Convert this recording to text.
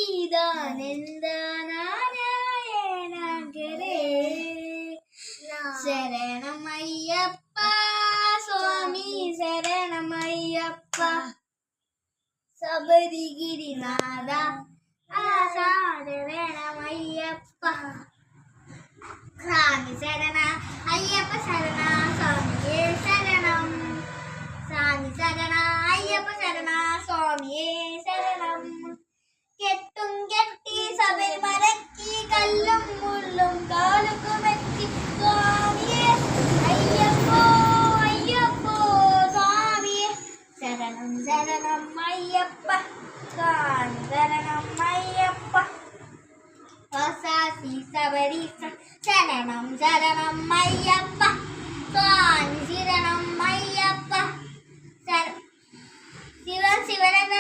நீதான் எந்த நாராயணகரே. சரணம் ஐயப்பா சுவாமி சரணம் ஐயப்பா. சபரிகிரிநாதா சரணம் ஐயப்பா. சாமி சரண ஐயப்ப சரண சுவாமியே சரணம். சாமி சரண ஐயப்ப சரண சுவாமியே சரணம். கெட்டும் கெட்டி சபை மறக்கி கல்லும் முள்ளும் காலுக்கு மெத்தி சுவாமியே ஐயப்போ ஐயப்போ சுவாமியே சரணம் சரணம் ஐயப்பா. சுவாமி சரணம் ஐயப்பா. வாசாசி சபரீச சரணம் சரணம் ஐயப்பா. சுவாமி சரணம் ஐயப்பா. சிவன் சிவனந்த